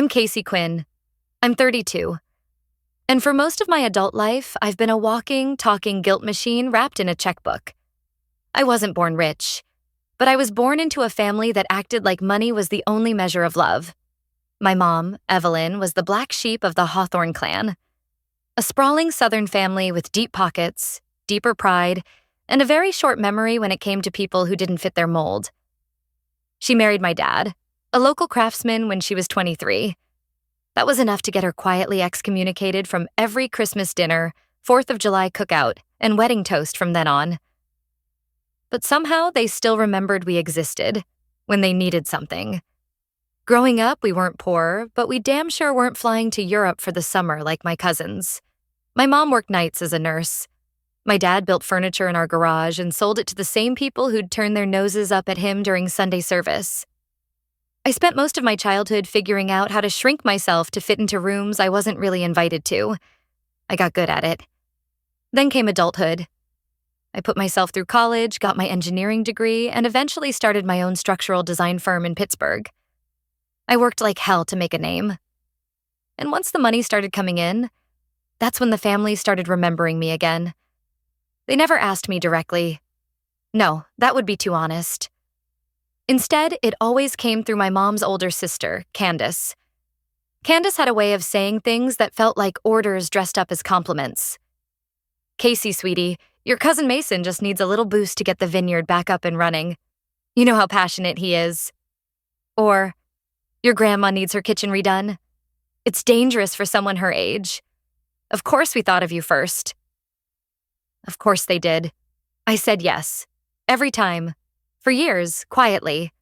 I'm Casey Quinn. I'm 32. And for most of my adult life, I've been a walking, talking guilt machine wrapped in a checkbook. I wasn't born rich, but I was born into a family that acted like money was the only measure of love. My mom, Evelyn, was the black sheep of the Hawthorne clan, a sprawling Southern family with deep pockets, deeper pride, and a very short memory when it came to people who didn't fit their mold. She married my dad, a local craftsman, when she was 23. That was enough to get her quietly excommunicated from every Christmas dinner, 4th of July cookout, and wedding toast from then on. But somehow they still remembered we existed when they needed something. Growing up, we weren't poor, but we damn sure weren't flying to Europe for the summer like my cousins. My mom worked nights as a nurse. My dad built furniture in our garage and sold it to the same people who'd turn their noses up at him during Sunday service. I spent most of my childhood figuring out how to shrink myself to fit into rooms I wasn't really invited to. I got good at it. Then came adulthood. I put myself through college, got my engineering degree, and eventually started my own structural design firm in Pittsburgh. I worked like hell to make a name. And once the money started coming in, that's when the family started remembering me again. They never asked me directly. No, that would be too honest. Instead, it always came through my mom's older sister, Candace. Candace had a way of saying things that felt like orders dressed up as compliments. "Casey, sweetie, your cousin Mason just needs a little boost to get the vineyard back up and running. You know how passionate he is." Or, "Your grandma needs her kitchen redone. It's dangerous for someone her age. Of course we thought of you first." Of course they did. I said yes. Every time. For years, quietly.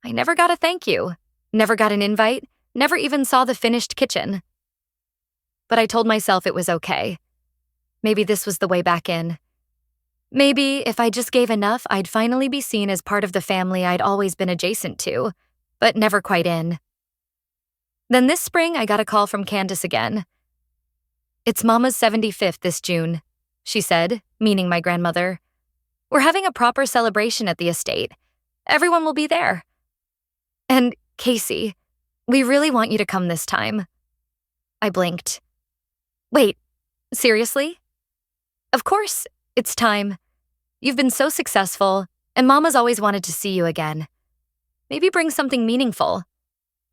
I never got a thank you, never got an invite, never even saw the finished kitchen. But I told myself it was okay. Maybe this was the way back in. Maybe if I just gave enough, I'd finally be seen as part of the family I'd always been adjacent to, but never quite in. Then this spring, I got a call from Candace again. "It's Mama's 75th this June," she said, meaning my grandmother. "We're having a proper celebration at the estate. Everyone will be there. And, Casey, we really want you to come this time." I blinked. "Wait, seriously?" "Of course, it's time. You've been so successful, and Mama's always wanted to see you again. Maybe bring something meaningful,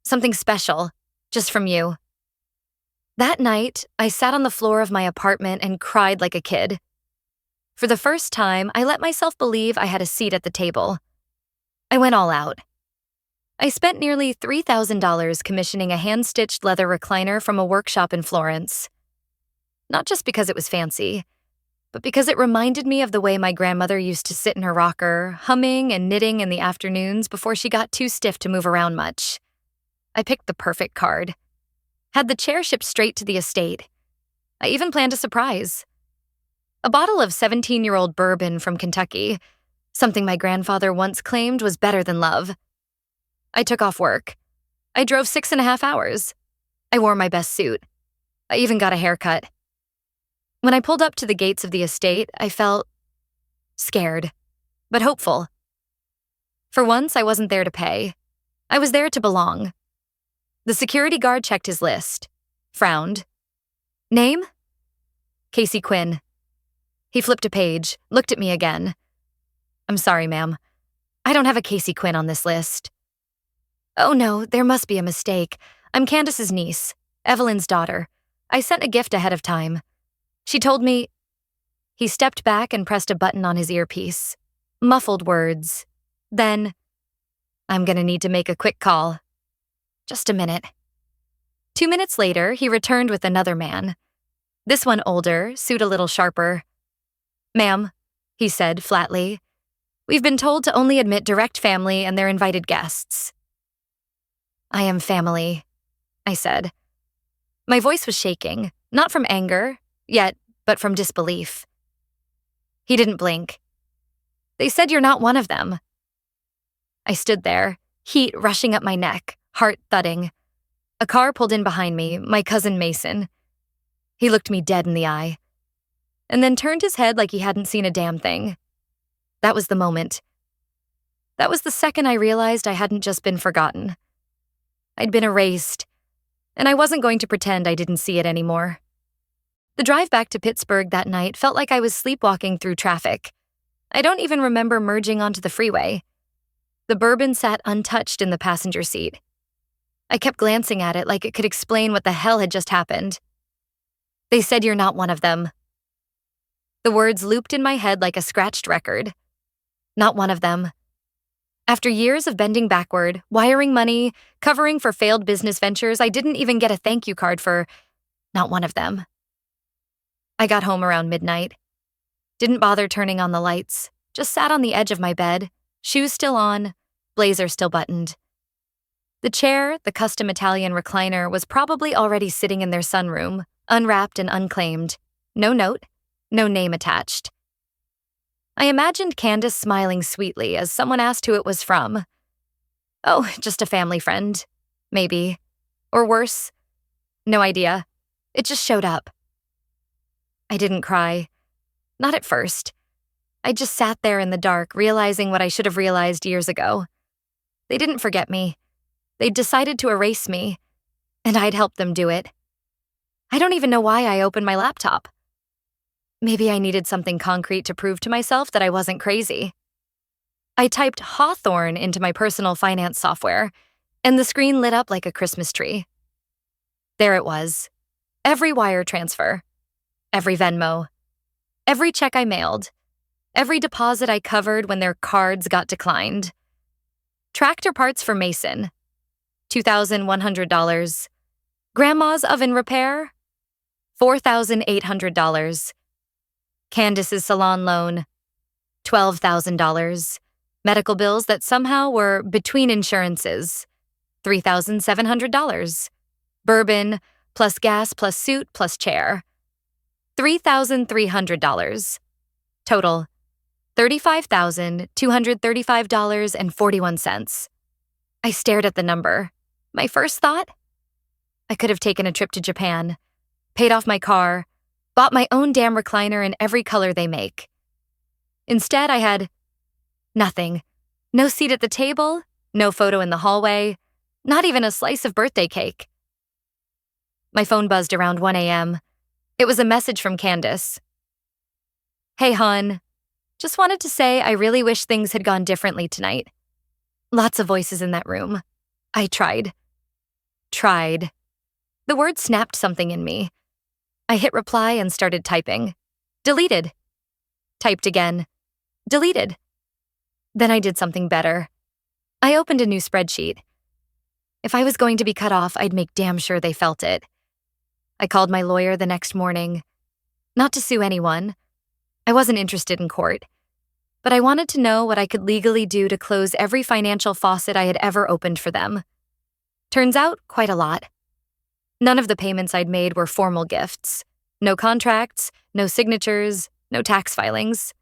something special, just from you." That night, I sat on the floor of my apartment and cried like a kid. For the first time, I let myself believe I had a seat at the table. I went all out. I spent nearly $3,000 commissioning a hand-stitched leather recliner from a workshop in Florence. Not just because it was fancy, but because it reminded me of the way my grandmother used to sit in her rocker, humming and knitting in the afternoons before she got too stiff to move around much. I picked the perfect card. Had the chair shipped straight to the estate. I even planned a surprise. A bottle of 17-year-old bourbon from Kentucky, something my grandfather once claimed was better than love. I took off work. I drove 6.5 hours. I wore my best suit. I even got a haircut. When I pulled up to the gates of the estate, I felt scared, but hopeful. For once, I wasn't there to pay. I was there to belong. The security guard checked his list, frowned. "Name?" "Casey Quinn." He flipped a page, looked at me again. "I'm sorry, ma'am. I don't have a Casey Quinn on this list." "Oh no, there must be a mistake. I'm Candace's niece, Evelyn's daughter. I sent a gift ahead of time. She told me..." He stepped back and pressed a button on his earpiece. Muffled words. Then, "I'm gonna need to make a quick call. Just a minute." 2 minutes later, he returned with another man. This one older, suit a little sharper. "Ma'am," he said flatly, "we've been told to only admit direct family and their invited guests." "I am family," I said. My voice was shaking, not from anger, yet, but from disbelief. He didn't blink. "They said you're not one of them." I stood there, heat rushing up my neck, heart thudding. A car pulled in behind me, my cousin Mason. He looked me dead in the eye, and then turned his head like he hadn't seen a damn thing. That was the moment. That was the second I realized I hadn't just been forgotten. I'd been erased, and I wasn't going to pretend I didn't see it anymore. The drive back to Pittsburgh that night felt like I was sleepwalking through traffic. I don't even remember merging onto the freeway. The bourbon sat untouched in the passenger seat. I kept glancing at it like it could explain what the hell had just happened. They said you're not one of them. The words looped in my head like a scratched record. Not one of them. After years of bending backward, wiring money, covering for failed business ventures, I didn't even get a thank you card for not one of them. I got home around midnight. Didn't bother turning on the lights, just sat on the edge of my bed, shoes still on, blazer still buttoned. The chair, the custom Italian recliner, was probably already sitting in their sunroom, unwrapped and unclaimed. No note, no name attached. I imagined Candace smiling sweetly as someone asked who it was from. Oh, just a family friend. Maybe. Or worse. No idea. It just showed up. I didn't cry. Not at first. I just sat there in the dark, realizing what I should have realized years ago. They didn't forget me. They'd decided to erase me, and I'd helped them do it. I don't even know why I opened my laptop. Maybe I needed something concrete to prove to myself that I wasn't crazy. I typed Hawthorne into my personal finance software, and the screen lit up like a Christmas tree. There it was. Every wire transfer. Every Venmo. Every check I mailed. Every deposit I covered when their cards got declined. Tractor parts for Mason. $2,100. Grandma's oven repair. $4,800. Candace's salon loan. $12,000. Medical bills that somehow were between insurances. $3,700. Bourbon, plus gas, plus suit, plus chair. $3,300. Total, $35,235.41. I stared at the number. My first thought? I could have taken a trip to Japan, paid off my car, bought my own damn recliner in every color they make. Instead, I had nothing. No seat at the table, no photo in the hallway, not even a slice of birthday cake. My phone buzzed around 1 a.m. It was a message from Candace. Hey, hon. Just wanted to say I really wish things had gone differently tonight. Lots of voices in that room. I tried. The word snapped something in me. I hit reply and started typing. Deleted. Typed again. Deleted. Then I did something better. I opened a new spreadsheet. If I was going to be cut off, I'd make damn sure they felt it. I called my lawyer the next morning. Not to sue anyone. I wasn't interested in court. But I wanted to know what I could legally do to close every financial faucet I had ever opened for them. Turns out, quite a lot. None of the payments I'd made were formal gifts. No contracts, no signatures, no tax filings.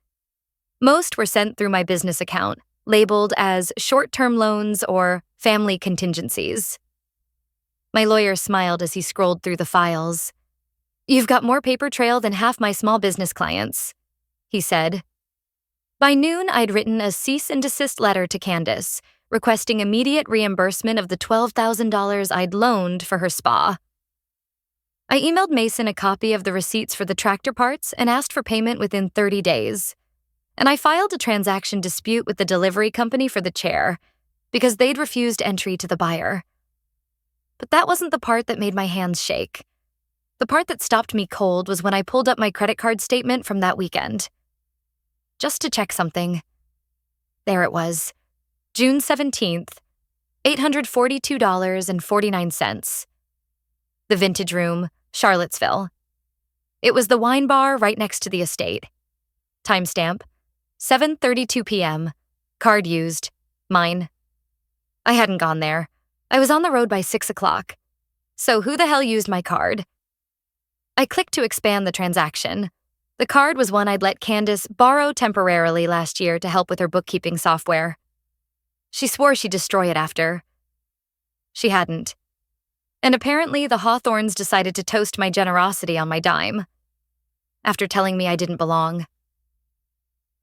Most were sent through my business account, labeled as short-term loans or family contingencies. My lawyer smiled as he scrolled through the files. You've got more paper trail than half my small business clients, he said. By noon, I'd written a cease and desist letter to Candace, requesting immediate reimbursement of the $12,000 I'd loaned for her spa. I emailed Mason a copy of the receipts for the tractor parts and asked for payment within 30 days. And I filed a transaction dispute with the delivery company for the chair because they'd refused entry to the buyer. But that wasn't the part that made my hands shake. The part that stopped me cold was when I pulled up my credit card statement from that weekend. Just to check something. There it was. June 17th, $842.49. The Vintage Room, Charlottesville. It was the wine bar right next to the estate. Timestamp, 7:32 p.m. Card used. Mine. I hadn't gone there. I was on the road by 6 o'clock. So who the hell used my card? I clicked to expand the transaction. The card was one I'd let Candace borrow temporarily last year to help with her bookkeeping software. She swore she'd destroy it after. She hadn't. And apparently the Hawthorns decided to toast my generosity on my dime. After telling me I didn't belong.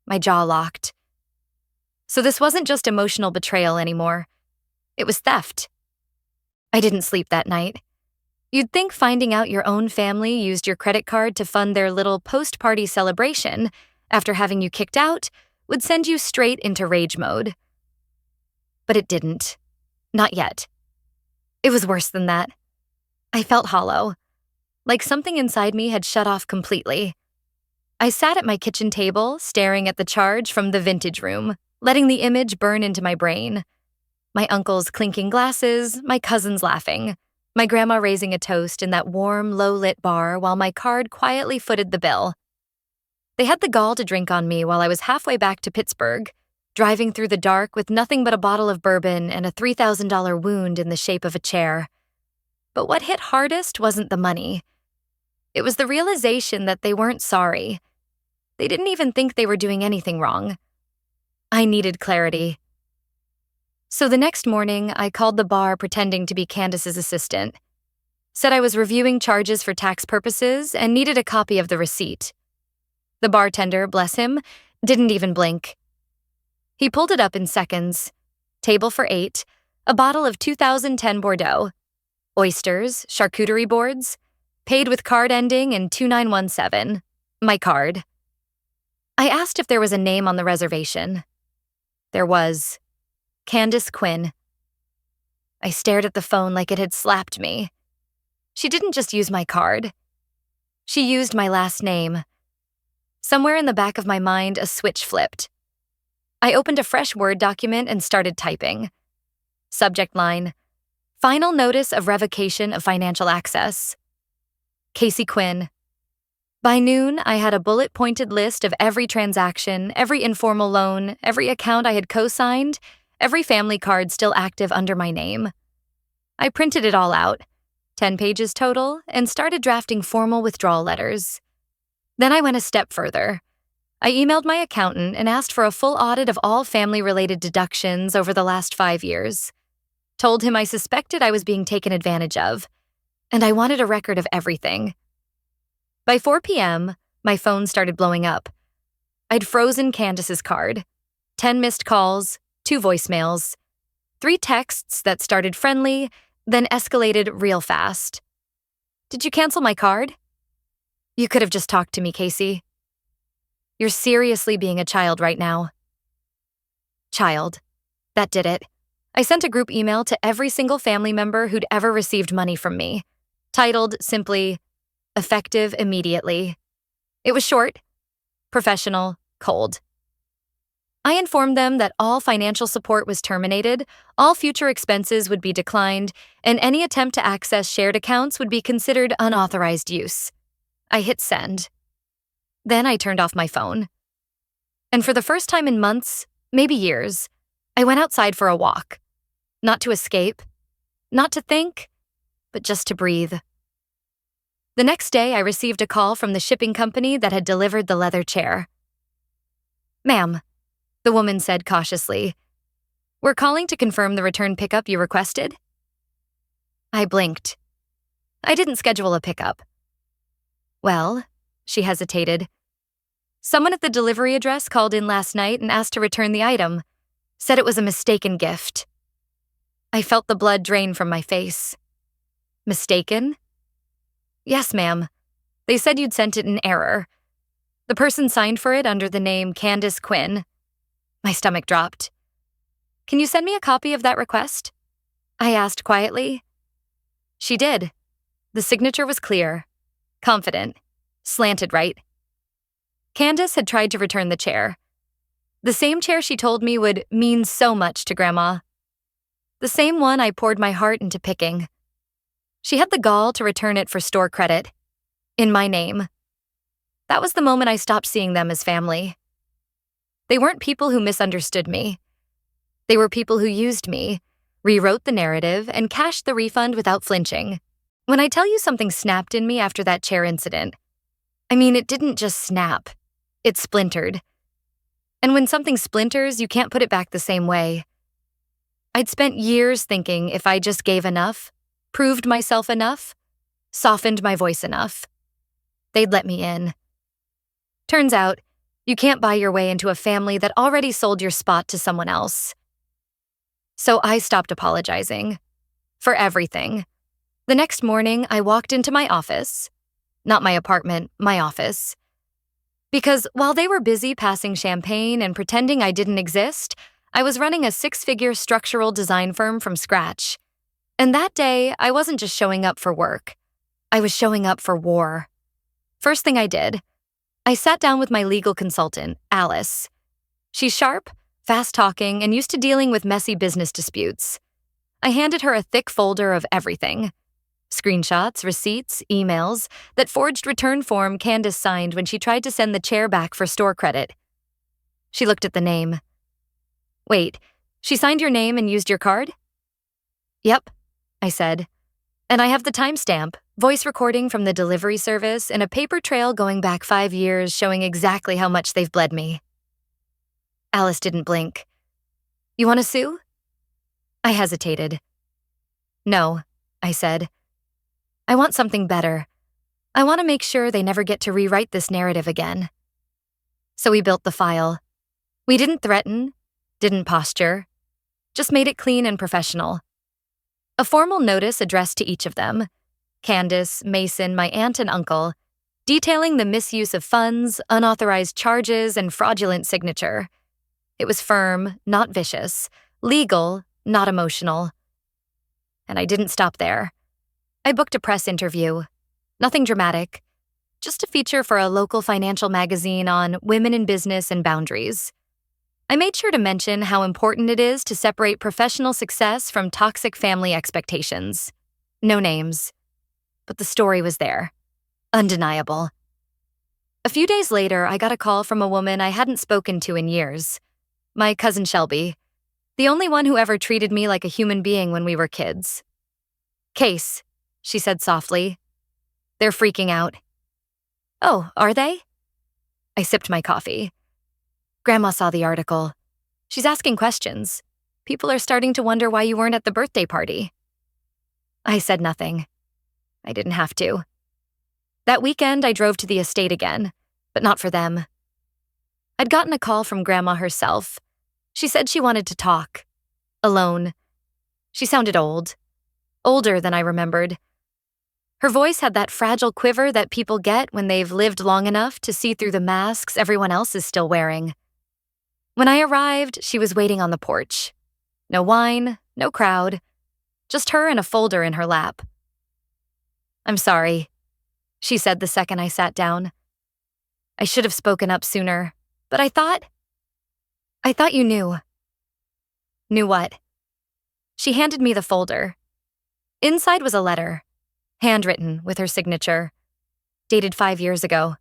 My jaw locked. So this wasn't just emotional betrayal anymore. It was theft. I didn't sleep that night. You'd think finding out your own family used your credit card to fund their little post-party celebration after having you kicked out would send you straight into rage mode. But it didn't. Not yet. It was worse than that. I felt hollow, like something inside me had shut off completely. I sat at my kitchen table, staring at the charge from the vintage room, letting the image burn into my brain. My uncle's clinking glasses, my cousins laughing, my grandma raising a toast in that warm, low-lit bar while my card quietly footed the bill. They had the gall to drink on me while I was halfway back to Pittsburgh, driving through the dark with nothing but a bottle of bourbon and a $3,000 wound in the shape of a chair. But what hit hardest wasn't the money. It was the realization that they weren't sorry. They didn't even think they were doing anything wrong. I needed clarity. So the next morning, I called the bar pretending to be Candace's assistant. Said I was reviewing charges for tax purposes and needed a copy of the receipt. The bartender, bless him, didn't even blink. He pulled it up in seconds. Table for 8, a bottle of 2010 Bordeaux, oysters, charcuterie boards, paid with card ending in 2917, my card. I asked if there was a name on the reservation. There was. Candace Quinn. I stared at the phone like it had slapped me. She didn't just use my card. She used my last name. Somewhere in the back of my mind, a switch flipped. I opened a fresh Word document and started typing. Subject line: Final notice of revocation of financial access. Casey Quinn. By noon, I had a bullet-pointed list of every transaction, every informal loan, every account I had co-signed, every family card still active under my name. I printed it all out, 10 pages total, and started drafting formal withdrawal letters. Then I went a step further. I emailed my accountant and asked for a full audit of all family-related deductions over the last 5 years. Told him I suspected I was being taken advantage of, and I wanted a record of everything. By 4 p.m., my phone started blowing up. I'd frozen Candace's card. 10 missed calls, 2 voicemails, 3 texts that started friendly, then escalated real fast. Did you cancel my card? You could have just talked to me, Casey. You're seriously being a child right now. Child. That did it. I sent a group email to every single family member who'd ever received money from me, titled simply, Effective Immediately. It was short, professional, cold. I informed them that all financial support was terminated, all future expenses would be declined, and any attempt to access shared accounts would be considered unauthorized use. I hit send. Then I turned off my phone. And for the first time in months, maybe years, I went outside for a walk. Not to escape, not to think, but just to breathe. The next day, I received a call from the shipping company that had delivered the leather chair. Ma'am, the woman said cautiously, we're calling to confirm the return pickup you requested. I blinked. I didn't schedule a pickup. Well, she hesitated. Someone at the delivery address called in last night and asked to return the item, said it was a mistaken gift. I felt the blood drain from my face. Mistaken? Yes, ma'am. They said you'd sent it in error. The person signed for it under the name Candace Quinn. My stomach dropped. Can you send me a copy of that request? I asked quietly. She did. The signature was clear, confident, slanted right. Candace had tried to return the chair. The same chair she told me would mean so much to Grandma. The same one I poured my heart into picking. She had the gall to return it for store credit. In my name. That was the moment I stopped seeing them as family. They weren't people who misunderstood me. They were people who used me, rewrote the narrative, and cashed the refund without flinching. When I tell you something snapped in me after that chair incident, I mean it didn't just snap. It splintered. And when something splinters, you can't put it back the same way. I'd spent years thinking if I just gave enough, proved myself enough, softened my voice enough, they'd let me in. Turns out, you can't buy your way into a family that already sold your spot to someone else. So I stopped apologizing. For everything. The next morning, I walked into my office. Not my apartment, my office. Because while they were busy passing champagne and pretending I didn't exist, I was running a six-figure structural design firm from scratch. And that day, I wasn't just showing up for work. I was showing up for war. First thing I did, I sat down with my legal consultant, Alice. She's sharp, fast-talking, and used to dealing with messy business disputes. I handed her a thick folder of everything. Screenshots, receipts, emails, that forged return form Candace signed when she tried to send the chair back for store credit. She looked at the name. Wait, she signed your name and used your card? Yep, I said. And I have the timestamp, voice recording from the delivery service, and a paper trail going back 5 years showing exactly how much they've bled me. Alice didn't blink. You want to sue? I hesitated. No, I said. I want something better. I want to make sure they never get to rewrite this narrative again. So we built the file. We didn't threaten, didn't posture, just made it clean and professional. A formal notice addressed to each of them, Candace, Mason, my aunt and uncle, detailing the misuse of funds, unauthorized charges, and fraudulent signature. It was firm, not vicious, legal, not emotional. And I didn't stop there. I booked a press interview. Nothing dramatic, just a feature for a local financial magazine on women in business and boundaries. I made sure to mention how important it is to separate professional success from toxic family expectations. No names. But the story was there. Undeniable. A few days later, I got a call from a woman I hadn't spoken to in years. My cousin Shelby. The only one who ever treated me like a human being when we were kids. Case, she said softly. They're freaking out. Oh, are they? I sipped my coffee. Grandma saw the article. She's asking questions. People are starting to wonder why you weren't at the birthday party. I said nothing. I didn't have to. That weekend, I drove to the estate again, but not for them. I'd gotten a call from Grandma herself. She said she wanted to talk. Alone. She sounded old. Older than I remembered. Her voice had that fragile quiver that people get when they've lived long enough to see through the masks everyone else is still wearing. When I arrived, she was waiting on the porch. No wine, no crowd. Just her and a folder in her lap. I'm sorry, she said the second I sat down. I should have spoken up sooner, but I thought you knew. Knew what? She handed me the folder. Inside was a letter, handwritten with her signature, dated 5 years ago.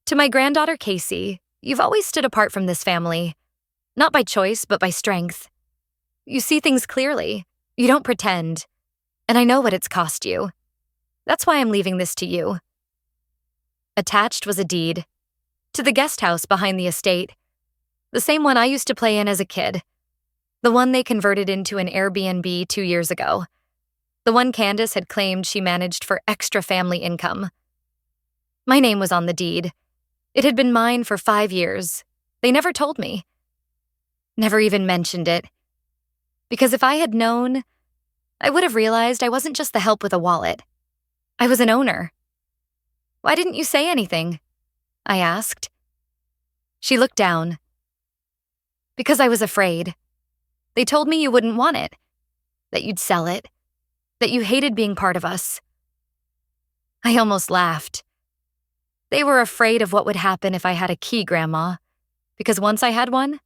To my granddaughter Casey, you've always stood apart from this family. Not by choice, but by strength. You see things clearly. You don't pretend. And I know what it's cost you. That's why I'm leaving this to you. Attached was a deed. To the guest house behind the estate. The same one I used to play in as a kid. The one they converted into an Airbnb 2 years ago. The one Candace had claimed she managed for extra family income. My name was on the deed. It had been mine for 5 years. They never told me. Never even mentioned it. Because if I had known, I would have realized I wasn't just the help with a wallet. I was an owner. Why didn't you say anything? I asked. She looked down. Because I was afraid. They told me you wouldn't want it. That you'd sell it. That you hated being part of us. I almost laughed. They were afraid of what would happen if I had a key, Grandma. Because once I had one,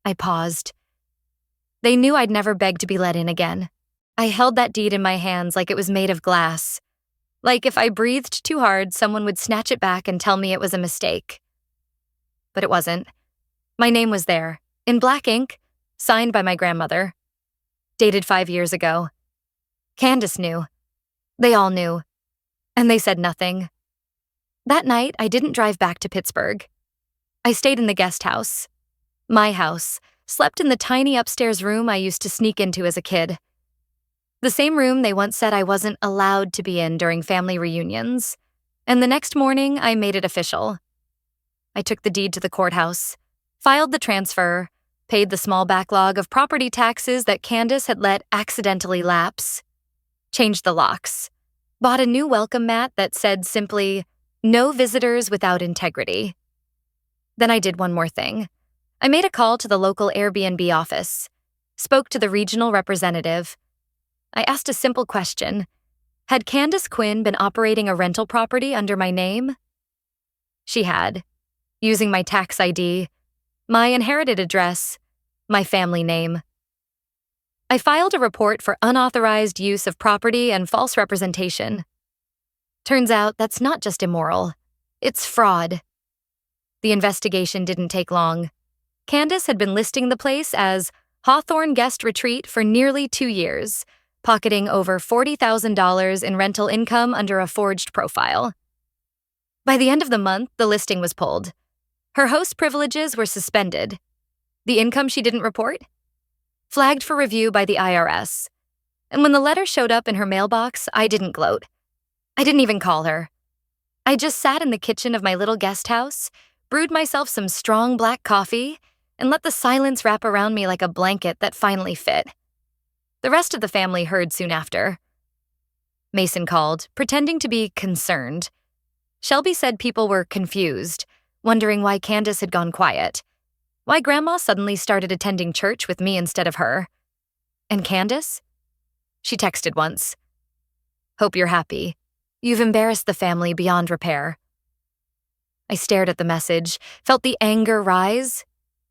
I paused. They knew I'd never beg to be let in again. I held that deed in my hands like it was made of glass. Like if I breathed too hard, someone would snatch it back and tell me it was a mistake. But it wasn't. My name was there, in black ink, signed by my grandmother. Dated 5 years ago. Candace knew. They all knew. And they said nothing. That night, I didn't drive back to Pittsburgh. I stayed in the guest house. My house. Slept in the tiny upstairs room I used to sneak into as a kid. The same room they once said I wasn't allowed to be in during family reunions. And the next morning, I made it official. I took the deed to the courthouse, filed the transfer, paid the small backlog of property taxes that Candace had let accidentally lapse. Changed the locks. Bought a new welcome mat that said simply, "No visitors without integrity." Then I did one more thing. I made a call to the local Airbnb office, spoke to the regional representative. I asked a simple question. Had Candace Quinn been operating a rental property under my name? She had, using my tax ID, my inherited address, my family name. I filed a report for unauthorized use of property and false representation. Turns out that's not just immoral, it's fraud. The investigation didn't take long. Candace had been listing the place as Hawthorne Guest Retreat for nearly 2 years, pocketing over $40,000 in rental income under a forged profile. By the end of the month, the listing was pulled. Her host privileges were suspended. The income she didn't report? Flagged for review by the IRS. And when the letter showed up in her mailbox, I didn't gloat. I didn't even call her. I just sat in the kitchen of my little guest house, brewed myself some strong black coffee, and let the silence wrap around me like a blanket that finally fit. The rest of the family heard soon after. Mason called, pretending to be concerned. Shelby said people were confused, wondering why Candace had gone quiet, why Grandma suddenly started attending church with me instead of her. And Candace? She texted once. "Hope you're happy. You've embarrassed the family beyond repair." I stared at the message, felt the anger rise,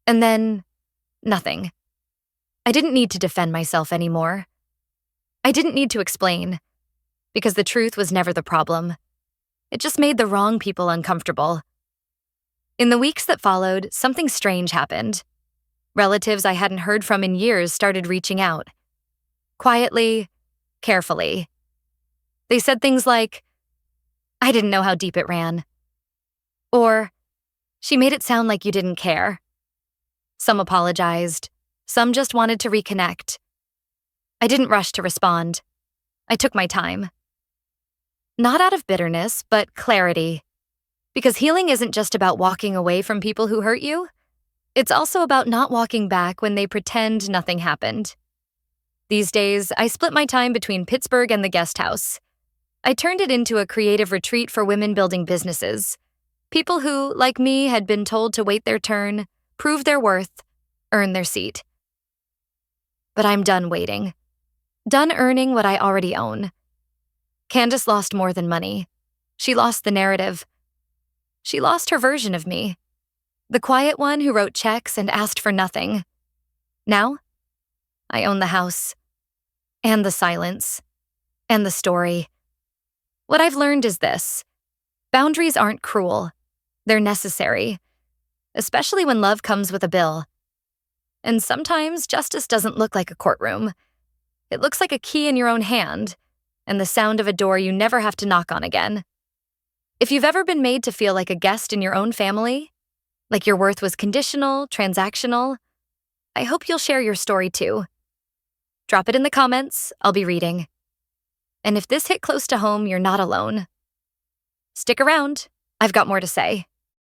and then nothing. I didn't need to defend myself anymore. I didn't need to explain, because the truth was never the problem. It just made the wrong people uncomfortable. In the weeks that followed, something strange happened. Relatives I hadn't heard from in years started reaching out. Quietly, carefully. They said things like, "I didn't know how deep it ran." Or, "She made it sound like you didn't care." Some apologized. Some just wanted to reconnect. I didn't rush to respond. I took my time. Not out of bitterness, but clarity. Because healing isn't just about walking away from people who hurt you. It's also about not walking back when they pretend nothing happened. These days, I split my time between Pittsburgh and the guest house. I turned it into a creative retreat for women building businesses. People who, like me, had been told to wait their turn, prove their worth, earn their seat. But I'm done waiting. Done earning what I already own. Candace lost more than money. She lost the narrative. She lost her version of me. The quiet one who wrote checks and asked for nothing. Now, I own the house. And the silence. And the story. What I've learned is this. Boundaries aren't cruel. They're necessary. Especially when love comes with a bill. And sometimes justice doesn't look like a courtroom. It looks like a key in your own hand, and the sound of a door you never have to knock on again. If you've ever been made to feel like a guest in your own family, like your worth was conditional, transactional, I hope you'll share your story too. Drop it in the comments, I'll be reading. And if this hit close to home, you're not alone. Stick around, I've got more to say.